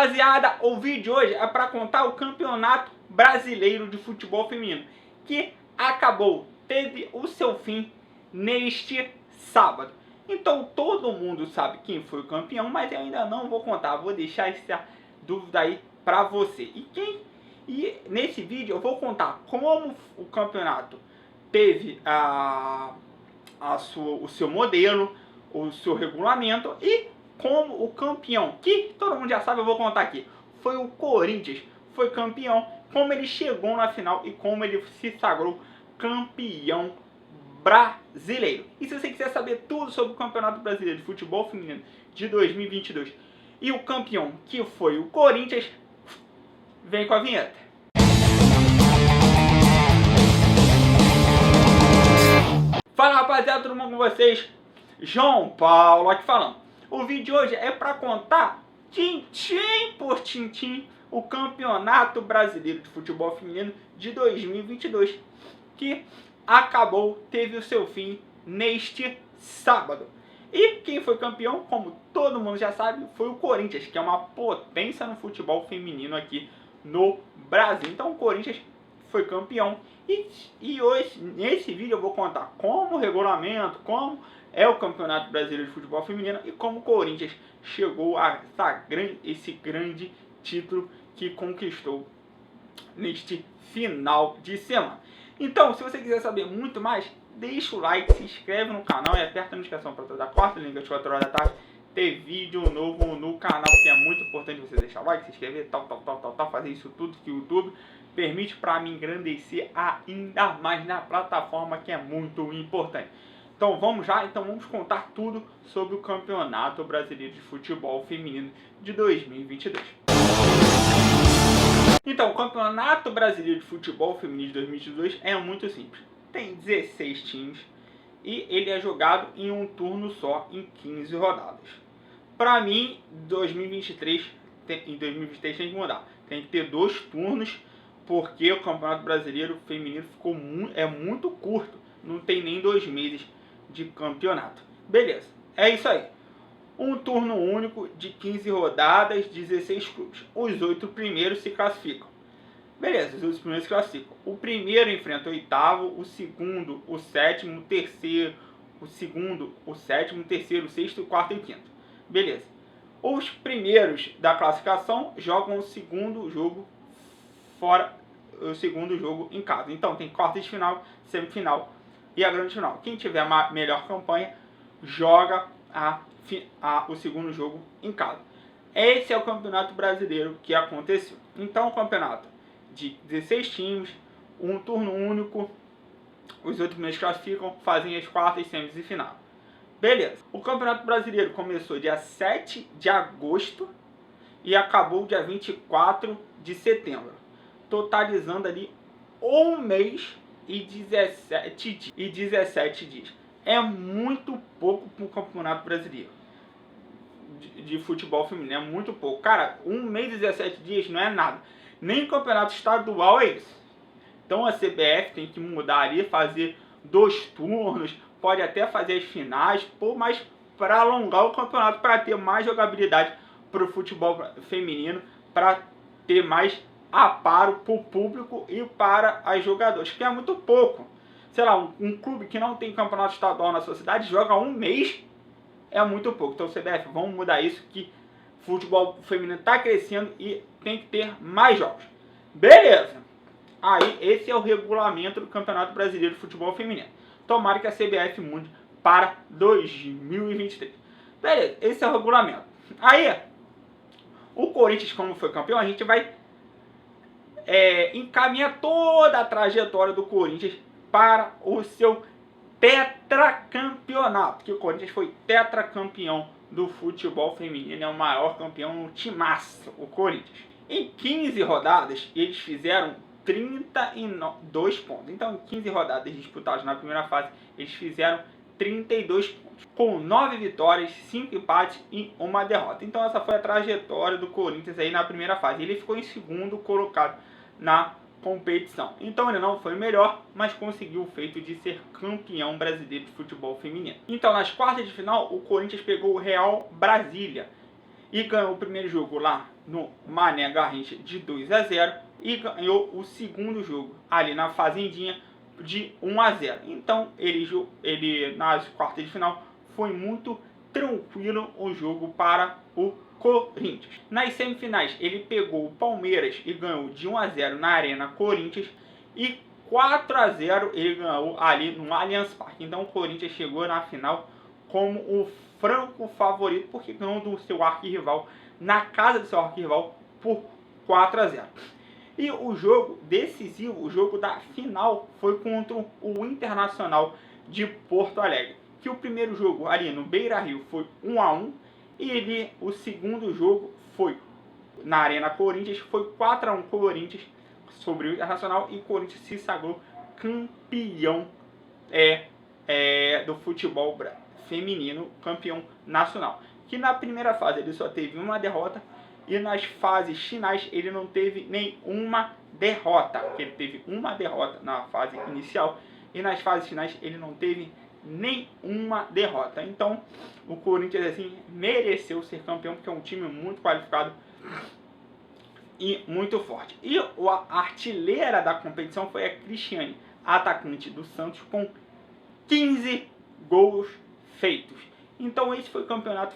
Rapaziada, o vídeo de hoje é para contar o Campeonato Brasileiro de Futebol Feminino, que acabou, teve o seu fim neste sábado. Então todo mundo sabe quem foi o campeão, mas eu ainda não vou contar, vou deixar essa dúvida aí para você. E nesse vídeo eu vou contar como o campeonato teve o seu modelo, o seu regulamento e como o campeão, que todo mundo já sabe, eu vou contar aqui, foi o Corinthians, foi campeão, como ele chegou na final e como ele se sagrou campeão brasileiro. E se você quiser saber tudo sobre o Campeonato Brasileiro de Futebol Feminino de 2022 e o campeão, que foi o Corinthians, vem com a vinheta. Fala rapaziada, tudo bom com vocês? João Paulo aqui falando. O vídeo de hoje é para contar tintim por tintim o Campeonato Brasileiro de Futebol Feminino de 2022, que acabou, teve o seu fim neste sábado. E quem foi campeão, como todo mundo já sabe, foi o Corinthians, que é uma potência no futebol feminino aqui no Brasil. Então o Corinthians foi campeão. E hoje, nesse vídeo, eu vou contar como o regulamento, como é o Campeonato Brasileiro de Futebol Feminino e como o Corinthians chegou a esse grande título que conquistou neste final de semana. Então, se você quiser saber muito mais, deixa o like, se inscreve no canal e aperta a notificação para toda quarta, link às 4 horas da tarde, ter vídeo novo no canal, porque é muito importante você deixar o like, se inscrever, fazer isso tudo que o YouTube permite para me engrandecer ainda mais na plataforma, que é muito importante. Então vamos contar tudo sobre o Campeonato Brasileiro de Futebol Feminino de 2022. Então, o Campeonato Brasileiro de Futebol Feminino de 2022 é muito simples. Tem 16 times e ele é jogado em um turno só, em 15 rodadas. Para mim, em 2023 tem que mudar. Tem que ter 2 turnos, porque o Campeonato Brasileiro Feminino é muito curto. Não tem nem 2 meses de campeonato. Beleza, é isso aí. Um turno único de 15 rodadas, 16 clubes. Os 8 primeiros se classificam. Beleza, os 8 primeiros se classificam. O primeiro enfrenta o oitavo, o segundo, o sétimo, o terceiro, o segundo, o sétimo, o terceiro, o sexto, o quarto e o quinto. Beleza. Os primeiros da classificação jogam o segundo jogo fora, o segundo jogo em casa. Então tem quartas de final, semifinal e a grande final. Quem tiver a melhor campanha joga o segundo jogo em casa. Esse é o Campeonato Brasileiro que aconteceu. Então o campeonato de 16 times, um turno único, os 8 primeiros classificam, fazem as quartas, semis e final. Beleza. O Campeonato Brasileiro começou dia 7 de agosto e acabou dia 24 de setembro. Totalizando ali 1 mês e 17 dias. É muito pouco para o Campeonato Brasileiro de Futebol Feminino, é muito pouco. Cara, 1 mês e 17 dias não é nada. Nem Campeonato Estadual é isso. Então a CBF tem que mudar ali, fazer 2 turnos, pode até fazer as finais, mas para alongar o campeonato, para ter mais jogabilidade para o futebol feminino, para ter mais aparo para o público e para as jogadoras, que é muito pouco. Sei lá, um clube que não tem campeonato estadual na sua cidade joga 1 mês, é muito pouco. Então CBF, vamos mudar isso, que o futebol feminino está crescendo e tem que ter mais jogos. Beleza. Aí esse é o regulamento do Campeonato Brasileiro de Futebol Feminino. Tomara que a CBF mude para 2023. Beleza, esse é o regulamento. Aí, o Corinthians, como foi campeão, a gente vai encaminhar toda a trajetória do Corinthians para o seu tetracampeonato. Que o Corinthians foi tetracampeão do futebol feminino, é o maior campeão, no timaço, o Corinthians. Em 15 rodadas, eles fizeram 32 pontos. Então, em 15 rodadas disputadas na primeira fase, eles fizeram 32 pontos, com 9 vitórias, 5 empates e 1 derrota. Então, essa foi a trajetória do Corinthians aí na primeira fase. Ele ficou em segundo colocado na competição. Então, ele não foi o melhor, mas conseguiu o feito de ser campeão brasileiro de futebol feminino. Então, nas quartas de final, o Corinthians pegou o Real Brasília. e ganhou o primeiro jogo lá no Mané Garrincha de 2-0 e ganhou o segundo jogo ali na Fazendinha de 1-0. Então ele nas quartas de final foi muito tranquilo o jogo para o Corinthians. Nas semifinais ele pegou o Palmeiras e ganhou de 1-0 na Arena Corinthians e 4-0 ele ganhou ali no Allianz Parque. Então o Corinthians chegou na final como o franco favorito, porque ganhou do seu arquirrival na casa do seu arquirrival por 4-0. E o jogo decisivo, o jogo da final, foi contra o Internacional de Porto Alegre. Que o primeiro jogo ali no Beira-Rio foi 1-1 e o segundo jogo foi na Arena Corinthians, foi 4-1 Corinthians sobre o Internacional e o Corinthians se sagrou campeão do futebol feminino, campeão nacional. Que na primeira fase ele só teve uma derrota e nas fases finais ele não teve nenhuma derrota. Ele teve uma derrota na fase inicial e nas fases finais ele não teve nenhuma derrota. Então o Corinthians assim mereceu ser campeão, porque é um time muito qualificado e muito forte. E a artilheira da competição foi a Cristiane, atacante do Santos, com 15 gols feitos. Então esse foi o Campeonato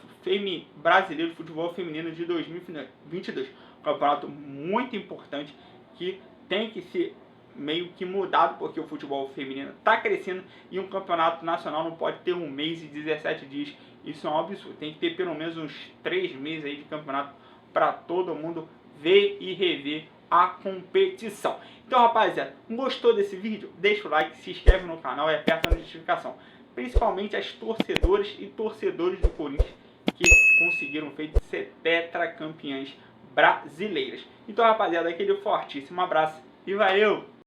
Brasileiro de Futebol Feminino de 2022. Um campeonato muito importante que tem que ser meio que mudado, porque o futebol feminino está crescendo e um campeonato nacional não pode ter 1 mês e 17 dias. Isso é um absurdo. Tem que ter pelo menos uns 3 meses aí de campeonato para todo mundo ver e rever a competição. Então, rapaziada, gostou desse vídeo? Deixa o like, se inscreve no canal e aperta a notificação. Principalmente as torcedoras e torcedores do Corinthians que conseguiram ser tetracampeãs brasileiras. Então, rapaziada, aquele fortíssimo abraço e valeu!